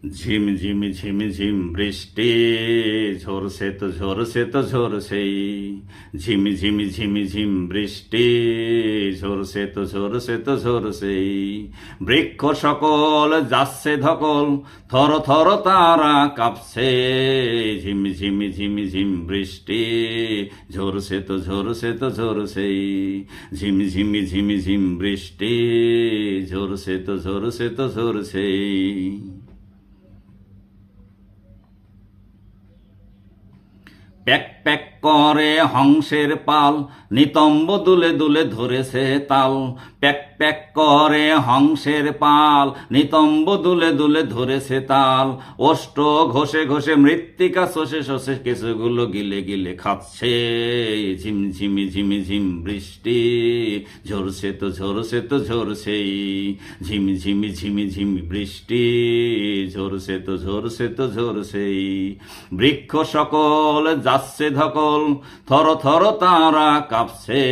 ঝিমঝিম ঝিমঝিম বৃষ্টি ঝরছে তো ঝরছে তো ঝরছেই। ঝিমঝিম ঝিমঝিম বৃষ্টি ঝরছে তো ঝরছে তো ঝরছেই। বৃক্ষ সকল যাচ্ছে ধকল, থর থর তারা কাঁপছে। ঝিমঝিম ঝিমঝিম বৃষ্টি ঝরছে তো ঝরছে তো ঝরছেই। ঝিমঝিম ঝিমঝিম বৃষ্টি ঝরছে তো ঝরছে তো ঝরছেই। প্যাক প্যাক করে হংসের পাল, নিতম্ব দুলে দুলে ধরেছে তাল। প্যাক প্যাক করে হংসের পাল, নিতম্ব দুলে দুলে ধরেছে তাল। ওষ্ঠ ঘষে ঘষে মৃত্তিকা শোষে শোষে কেঁচোগুলো গিলে গিলে খাচ্ছে। ঝিমঝিমি ঝিমঝিম বৃষ্টি ঝরছে তো ঝরছে তো ঝরছেই। ঝিমঝিমি ঝিমঝিম বৃষ্টি ঝরছে তো ঝরছে তো ঝরছেই। বৃক্ষ সকল যাচ্ছে ধকল, থর থর তারা কাঁপছে।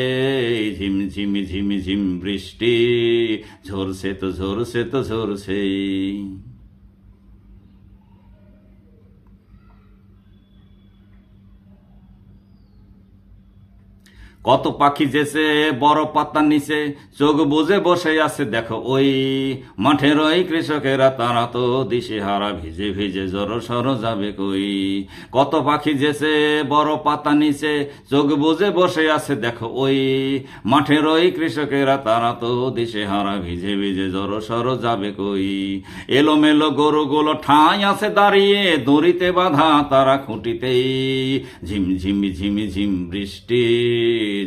ঝিমঝিমি ঝিমঝিম বৃষ্টি ঝরছে তো ঝরছে তো ঝরছেই। কত পাখি যেছে বড় পাতার নিচে, চোখ বুজে বসে আছে দেখো ওই। মাঠের ওই কৃষকেরা তারা তো দিশেহারা, ভিজে ভিজে জড় সর যাবে কই। কত পাখি যেছে বড় পাতা নিচে, চোখ বুজে বসে আছে দেখো ওই। মাঠের ওই কৃষকেরা তারা তো দিশেহারা, ভিজে ভিজে জড় সর যাবে কই। এলোমেলো গরুগুলো ঠাঁই আছে দাঁড়িয়ে, দড়িতে বাঁধা তারা খুঁটিতেই। ঝিমঝিমি ঝিমঝিম বৃষ্টি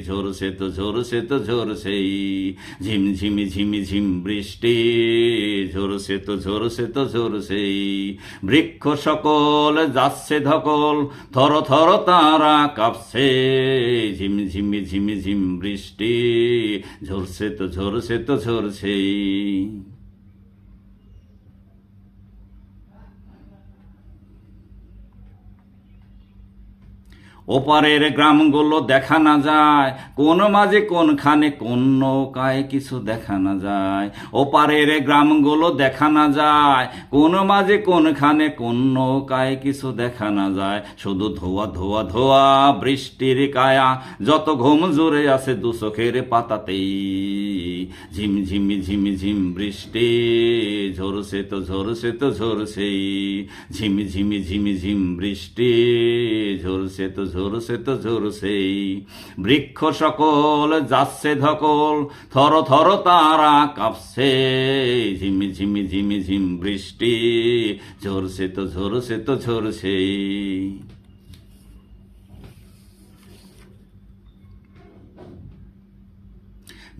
ঝরছে তো ঝরছে তো ঝরছেই। ঝিমঝিমি ঝিমঝিম বৃষ্টি ঝরছে তো ঝরছে তো ঝরছেই। বৃক্ষ সকল যাচ্ছে ধকল, থর থর তারা কাঁপছে। ঝিমঝিমি ঝিমঝিম বৃষ্টি ঝরছে তো ঝরছে তো ঝরছেই। ওপারের গ্রামগুলো দেখা না যায়, কোন মাঝে কোনখানে কোন নৌকায় কিছু দেখা না যায়। ওপারের গ্রামগুলো দেখা না যায়, কোন মাঝে কোনখানে কোন নৌকায় কিছু দেখা না যায়। শুধু ধোয়া ধোয়া ধোয়া বৃষ্টির কায়া, যত ঘুম জুড়ে আছে দু চোখের পাতাতেই। ঝিমঝিমি ঝিমঝিম বৃষ্টি ঝরছে তো ঝরছে তো ঝরছেই। ঝিমঝিমি ঝিমঝিম বৃষ্টি ঝরছে তো ঝরছে তো ঝরছেই। বৃক্ষ সকল যাচ্ছে ধকল, থর থর তারা কাঁপছে। ঝিমঝিমি ঝিমঝিম বৃষ্টি ঝরছে তো ঝরছে তো ঝরছেই।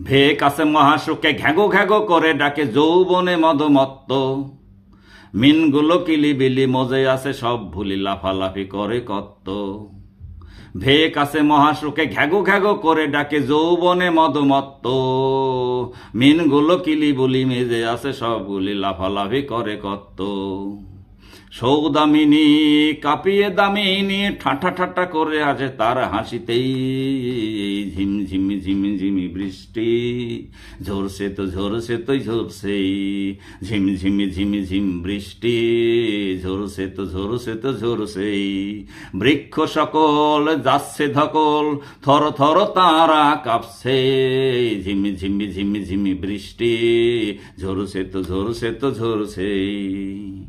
ভেক আছে মহাশোকে ঘ্যাগো ঘ্যাগো করে ডাকে যৌবনে মদমত্ত। মিনগুলো কিলিবিলি মজে আছে সব ভুলি লাফালাফি করে কত্ত। ভেক আছে মহাশোকে ঘ্যাগো ঘ্যাগো করে ডাকে যৌবনে মদমত্ত। মিনগুলো কিলিবুলি মেজে আছে সবগুলি লাফালাফি করে কত্ত। সৌদামিনী কাঁপিয়ে দামিনী ঠাট্টা ঠাট্টা করে আছে তার হাসিতেই। ঝিমঝিমি ঝিমঝিমি বৃষ্টি ঝরছে তো ঝরছে তো ঝরছেই। ঝিমঝিমি ঝিমঝিম বৃষ্টি ঝরছে তো ঝরছে তো ঝরছেই। বৃক্ষ সকল যাচ্ছে ধকল, থর থর তারা কাঁপছে। ঝিমঝিমি ঝিমঝিমি বৃষ্টি ঝরছে তো ঝরছে তো ঝরছেই।